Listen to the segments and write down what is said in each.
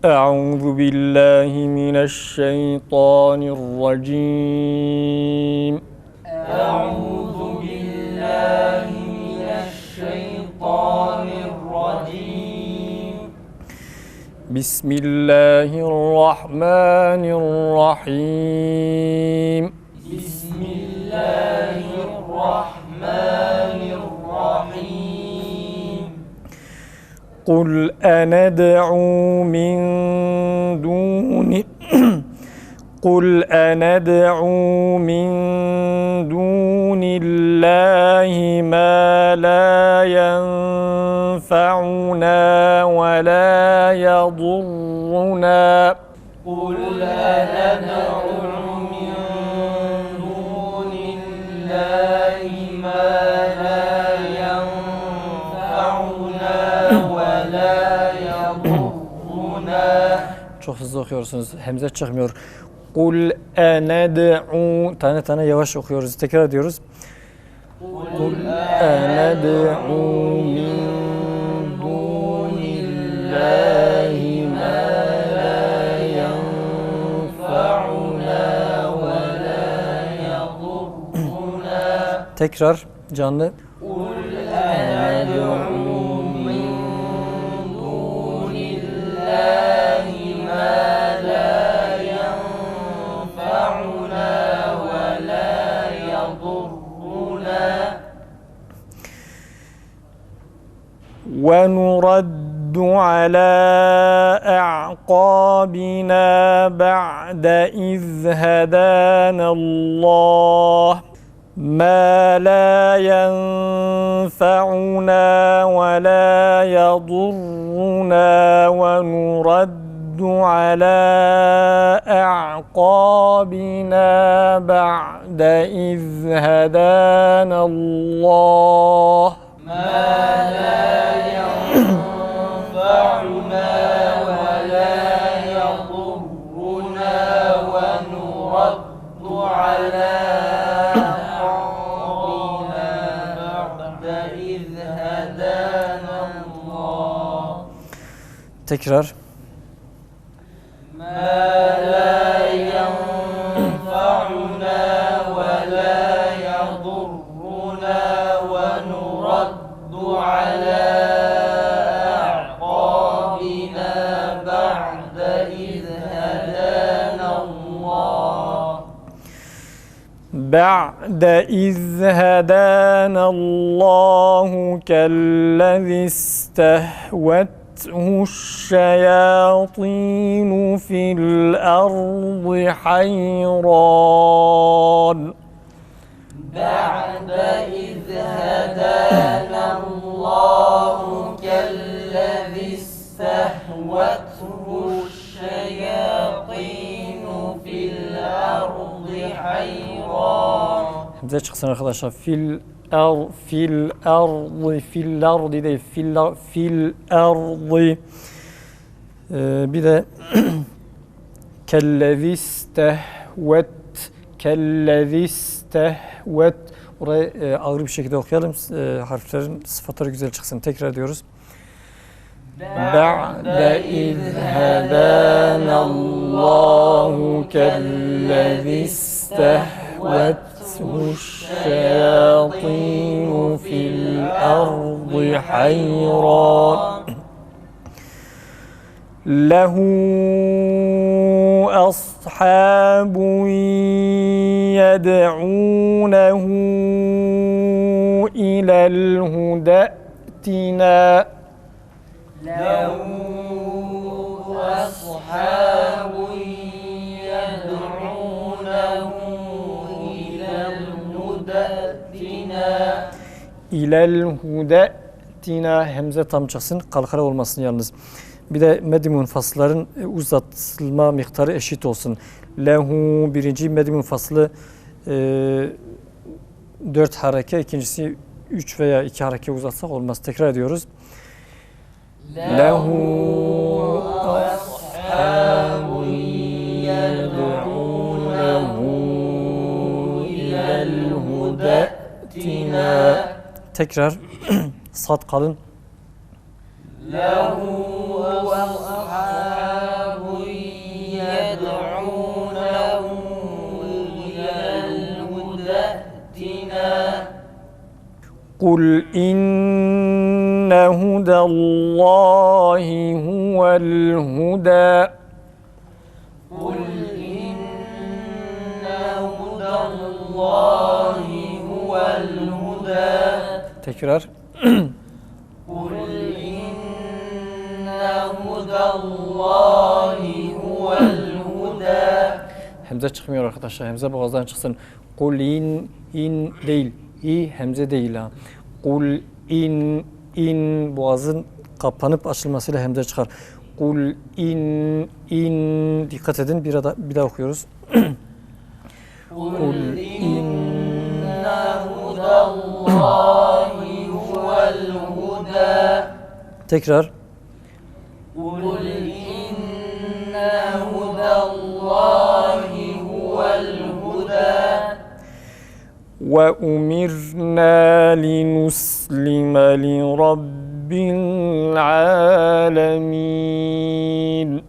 أعوذ بالله من الشيطان الرجيم. أعوذ بالله من الشيطان الرجيم. بسم الله الرحمن الرحيم. بسم الله الرحمن الرحيم. قل أندعو من دون الله ما لا ينفعنا ولا يضرنا. قل أندعو من دون الله ما لا ينفعنا ولا يضرنا. Çok hızlı okuyorsunuz. Hemze çıkmıyor. Kul ened'u. Tane tane yavaş okuyoruz. Tekrar ediyoruz. Kul ened'u min dunillahi ma la yenfa'una ve la yadurruna. Tekrar canlı. قل أندعو من دون الله ما لا ينفعنا ولا يضرنا. ونرد على أعقابنا بعد إذ هدانا الله ما لا ينفعنا ولا يضرنا ونرد على أعقابنا بعد إذ هدانا الله ما لا ينفعنا ولا يضرنا ونرد على أعقابنا بعد إذ هدانا الله. Tekrar. ما لا ينفعنا ولا يضرنا ونرد على أعقابنا بعد إذ هدانا الله. بعد إذ هدانا الله كالذي استهوته الشياطين في الأرض حيران. بعد إذ هدانا الله كالذي استهوته الشياطين في الأرض حيران. Bize çıksın arkadaşlar. Fil ardı değil. Fil ardı. Bir de kellezi istehvet. Orayı ağır bir şekilde okuyalım. Harflerin sıfatları güzel çıksın. Tekrar ediyoruz. Ba'de iz hedanallahu kellezi istehvethu şeyatînu fil ardı hayran. Lehu ashabun yed'ûnehu ilel hude'tina. له أصحاب يدعونه إلى الهدى ائتنا. İlel hude'tina. Hemze tam çıksın. Kalkara olmasın yalnız. Bir de meddi munfasılların uzatılma miktarı eşit olsun. Lehu birinci meddi munfasılı 4 hareke, ikincisi 3 veya 2 hareke uzatsak olmaz. Tekrar ediyoruz. Lehu ashabun yed'ûnehu ilel hude'tina. Tekrar sad kalın. له أصحاب قل إن هدى الله هو الهدى قل إن هدى الله هو الهدى Tekrar. قل إن هدى الله هو الهدى Hemze çıkmıyor arkadaşlar. Hemze boğazdan çıksın. Kul in değil. İ hemze değil ha. Kul in boğazın kapanıp açılmasıyla hemze çıkar. Kul in dikkat edin bir daha okuyoruz. قل إن هدى الله هو الهدى Tekrar. قل إن هدى الله هو الهدى وأمرنا لنسلم لرب العالمين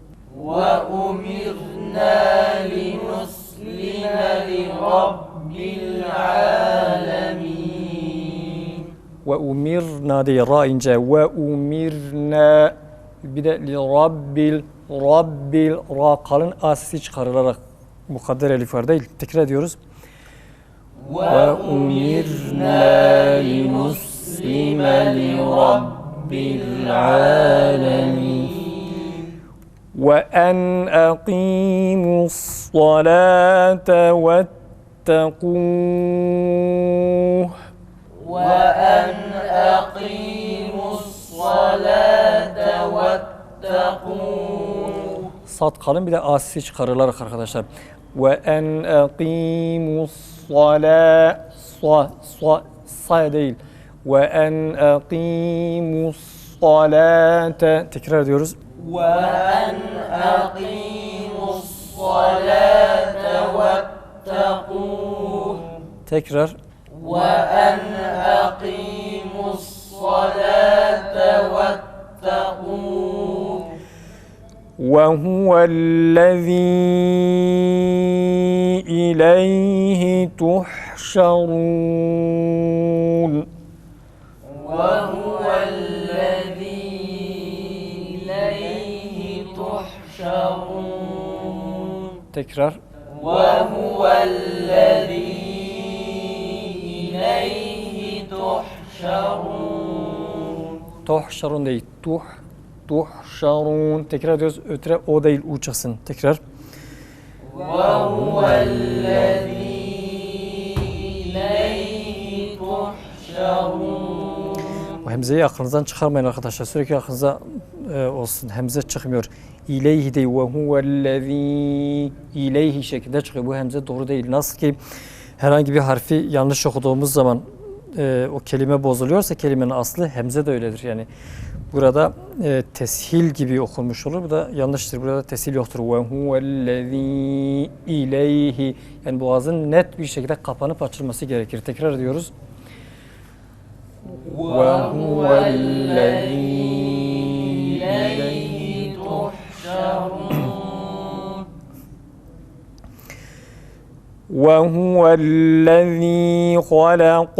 وأمرنا لنسلم لرب العالمين وأمرنا دي را ince وأمرنا bir de rabbil ra kalın a sesi çıkarılarak mukadder elif var değil. Tekrar ediyoruz. وَأُمِرْنَا لِنُسْلِمَ لِرَبِّ الْعَالَمِينَ وَأَنْ أَقِيمُوا الصَّلَاةَ وَاتَّقُوهُ وأن أقيموا الصلاة واتقوه Sat kalın bir de a sesi çıkarılarak arkadaşlar. وَأَنْ أَقِيمُوا الصَّلَاةَ sa değil. وَأَنْ أَقِيمُوا الصَّلَاةَ tekrar ediyoruz. وأن أقيموا الصلاة واتقوه Tekrar. وأن أقيموا الصلاة واتقوه وهو الذي إليه تحشرون وهو الذي إليه تحشرون tekrar. وهو الذي إليه تحشرون Tuhşarun değil. Tuhşarun. Tekrar ediyoruz. Ötre o değil. U çıksın. Tekrar. وهو الذي إليه تحشرون O hemzeyi aklınızdan çıkarmayın arkadaşlar. Sürekli aklınıza olsun. Hemze çıkmıyor. İleyhi değil. Ve huvellezî ileyhi şeklinde çıkıyor. Bu hemze doğru değil. Nasıl ki herhangi bir harfi yanlış okuduğumuz zaman o kelime bozuluyorsa kelimenin aslı hemze de öyledir. Yani burada teshil gibi okunmuş olur. Bu da yanlıştır. Burada teshil yoktur. Ve huvellezî ileyhi yani boğazın net bir şekilde kapanıp açılması gerekir. Tekrar ediyoruz. وهو الذي إليه تحشرون وهو الذي خلق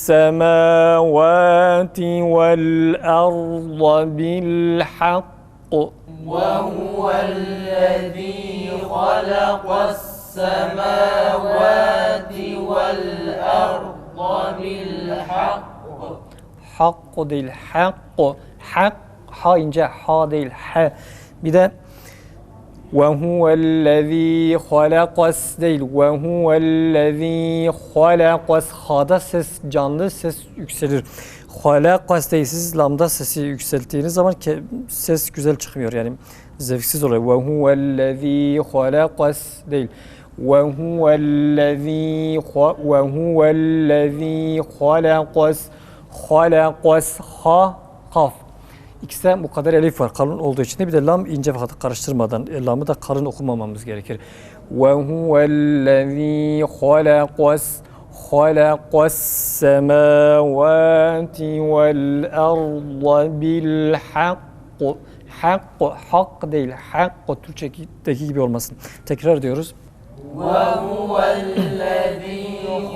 السماوات والأرض بالحق وهو الذي خلق السماوات والأرض بالحق Hakku değil, hakku. Hak, ha ince, ha değil, ha. Bir de وَهُوَ الَّذ۪ي خَلَقَسْ değil. وَهُوَ الَّذ۪ي خَلَقَسْ ha'da ses, canlı ses yükselir. خَلَقَسْ değil, siz lamda sesi yükselttiğiniz zaman ses güzel çıkmıyor. Yani zevksiz oluyor. وَهُوَ الَّذ۪ي خَلَقَسْ değil. وَهُوَ الَّذ۪ي خَلَقَسْ halakos ha kaf. İkisi de bu kadar elif var kalın olduğu için de bir de lam ince ve karıştırmadan lamı da kalın okumamamız gerekir. Ve huvellezî halakos semâvâti vel arda bil hakku. Hak değil, hak Türkçedeki gibi olmasın. Tekrar diyoruz. وهو الذي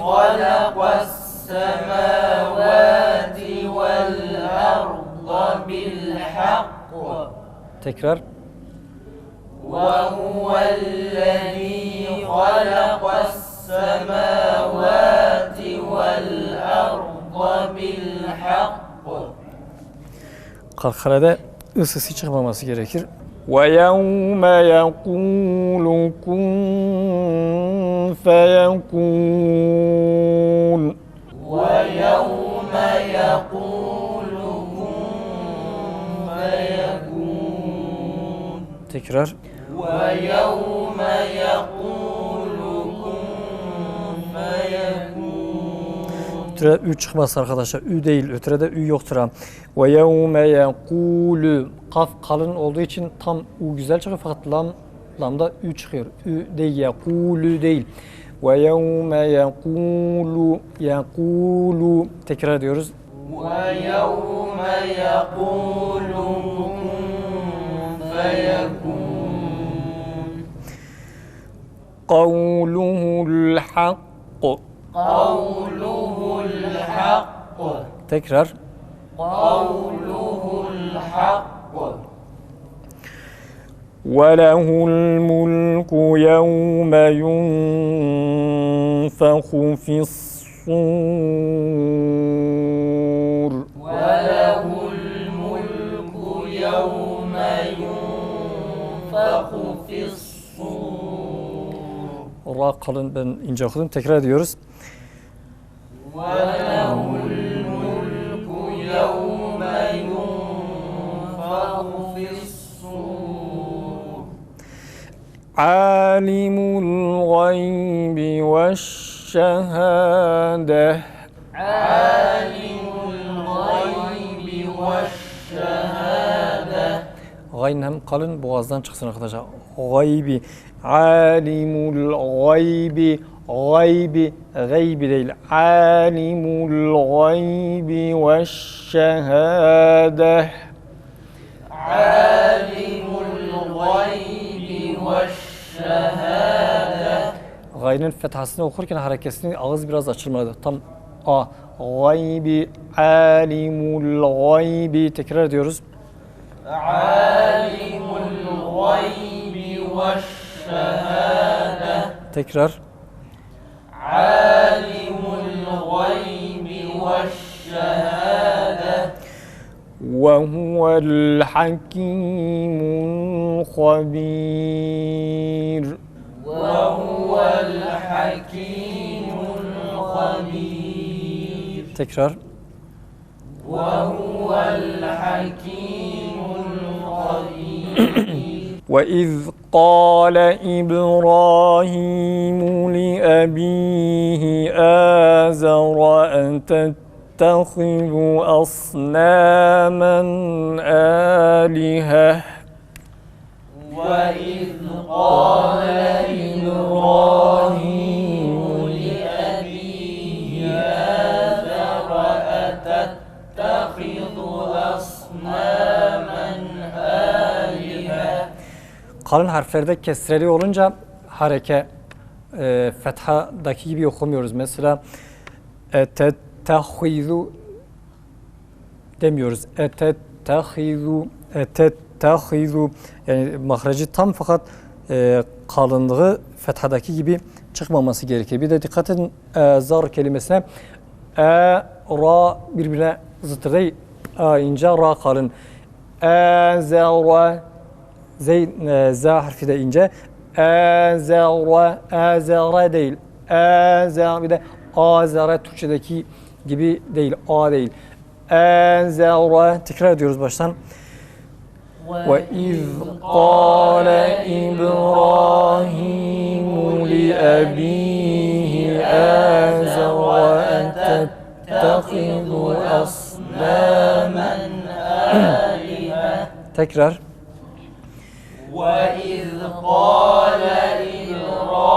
خلق السماوات السماوات والأرض بالحق Tekrar. وهو الذي خلق السماوات والأرض بالحق. Kalkhalede ısısı çıkmaması gerekir. وَيَوْمَ يَقُولُ كُنْ فَيَكُونُ ويوم يقول كن فيكون. Tekrar. ويوم يقول كن فيكون. Ötüre ü çıkmaz arkadaşlar. Ü değil. Ötürede ü yoktur ha. وَيَوْمَ يَقُولُ Kaf kalın olduğu için tam u güzel çıkıyor fakat lamda ü çıkıyor. Ü değil. يَقُولُ değil. وَيَوْمَ يَقُولُ Tekrar ediyoruz. ويوم يقول كن فيكون. قَوْلُهُ الْحَقُّ قوله الحق. Tekrar. قوله الحق. وَلَهُ الْمُلْكُ يَوْمَ يُنْفَخُ فِي الصُّورِ وله الملك يوم ينفخ في الصور. Ra kalın ben ince okudum. Tekrar ediyoruz. وله الملك يوم ينفخ في الصور. عَالِمُ الْغَيْبِ وَالشَّهَادَةِ عالم الغيب والشهادة. Gayn hem kalın boğazdan çıksın arkadaşlar. Gaybi. Alimul gaybi. Gaybi. Gaybi değil. Alimul gaybi ve şehade. عالم الغيب والشهادة. Gaynın fethasını okurken hareketini ağız biraz açılmalı. Tam a. Gaybi. Alimul gaybi. Tekrar ediyoruz. عالم الغيب والشهادة. Tekrar. عالم الغيب والشهادة. وهو الحكيم الخبير. وهو الحكيم الخبير. Tekrar. وهو الحكيم الخبير. وإذ قال إبراهيم لأبيه آزر أتتخذ أصناما آلهة وإذ قال إبراهيم لأبيه آزر أتتخذ أصناما آلهة. Kalın harflerde kesreli olunca hareke fethadaki gibi okumuyoruz. Mesela etettehizu demiyoruz. Etettehizu yani mahreci tam fakat kalınlığı fethadaki gibi çıkmaması gerekir. Bir de dikkat edin zar kelimesine ra birbirine zıttır değil. İnce ra kalın. Zara Z harfi de ince. Azara değil. Bir de azara Türkçedeki gibi değil. A değil. Azara. Tekrar ediyoruz baştan. وَإِذْ قَالَ إِبْرَاهِيمُ لِأَبِيهِ آزَرَ أَتَتَّخِذُ أَصْنَامًا آلهة. Tekrar. وإذ قال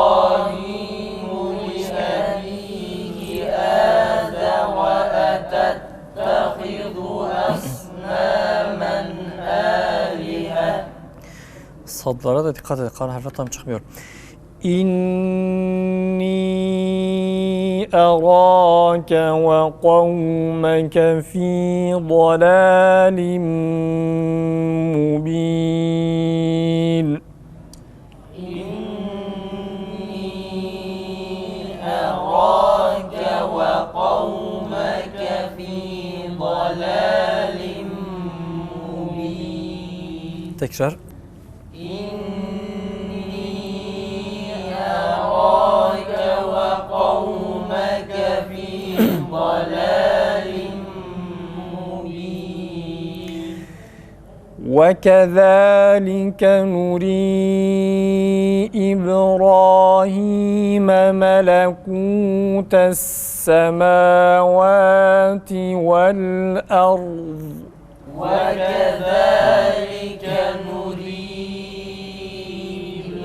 إبراهيم لأبيه آزر أتتخذ أصناما آلهة. Sadlara da dikkat edin. Kan harfi tam çıkmıyor. İnni arani أراك وقومك في ضلال مبين أراك وقومك في ضلال مبين Tekrar. أراك وقومك في ضلال مبين وكذلك نري إبراهيم ملكوت السماوات والأرض وكذلك نري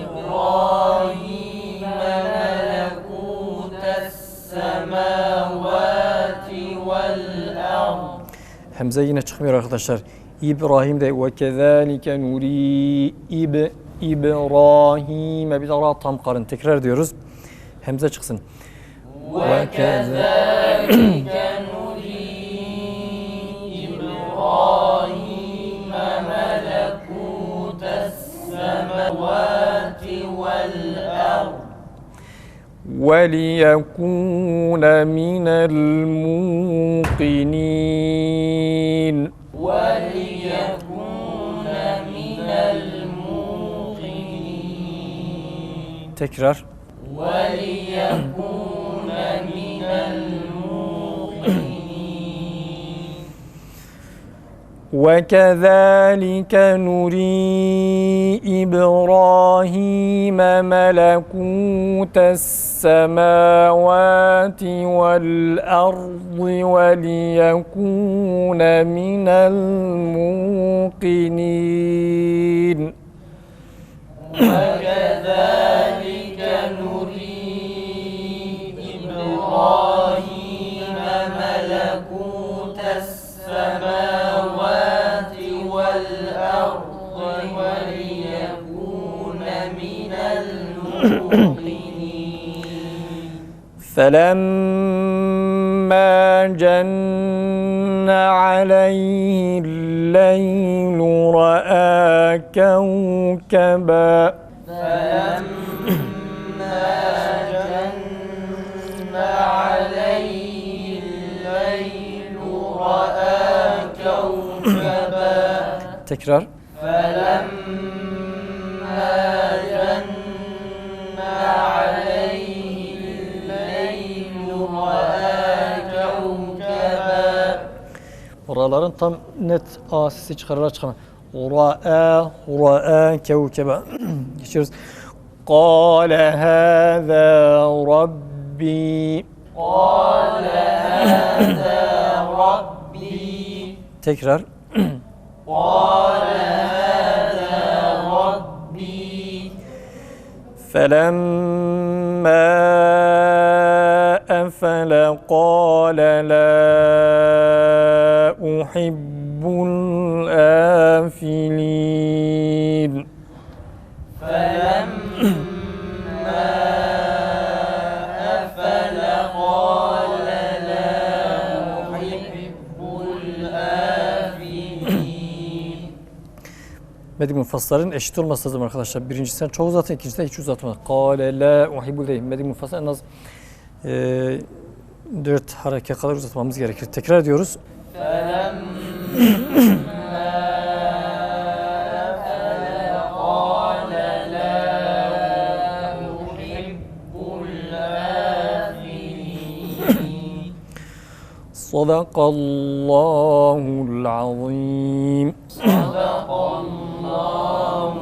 إبراهيم ملكوت السماوات والأرض. Hemze yine çıkmıyor arkadaşlar. İbrahim de ve kezalike nuri İbrahim'e bir ara tam karın tekrar diyoruz. Hemze çıksın. وكذلك نري إبراهيم ملكوت السماوات والأرض وَلِيَكُونَ مِنَ الْمُوقِنِينَ وليكون من الموقنين Tekrar. وليكون من الموقنين وَكَذَلِكَ نُرِي إِبْرَاهِيمَ مَلَكُوتَ السَّمَاوَاتِ وَالْأَرْضِ وَلِيَكُونَ مِنَ الْمُوقِنِينَ وكذلك نري إبراهيم ملكوت السماوات والأرض وليكون من الموقنين فَلَمَّا جَنَّ عَلَيْهِ اللَّيْلُ رَأَىٰ كَوْكَبًا فلما جن عليه الليل رأى كوكبا Tekrar. فلما جن عليه الليل رأى كوكبا. Oraların tam net A sesi çıkararak çıkamaz. Ra'a kevkebe. Geçiyoruz. Kâle hâzâ rabbi. قال هذا ربي Tekrar. قال هذا ربي فَلَمَّا أَفَلَ قَالَ لَا أُحِبُّ الْآفِلِينَ فلما أفل قال لا أحب الآفلين. Medik mufassların eşit olması lazım arkadaşlar. Birincisinden çok uzatın, ikincisinden hiç uzatmaz. Kâle la uhibbul değil. Medik mufassar en az 4 hareke kadar uzatmamız gerekir. Tekrar ediyoruz. Sadakallahul azim. صدق الله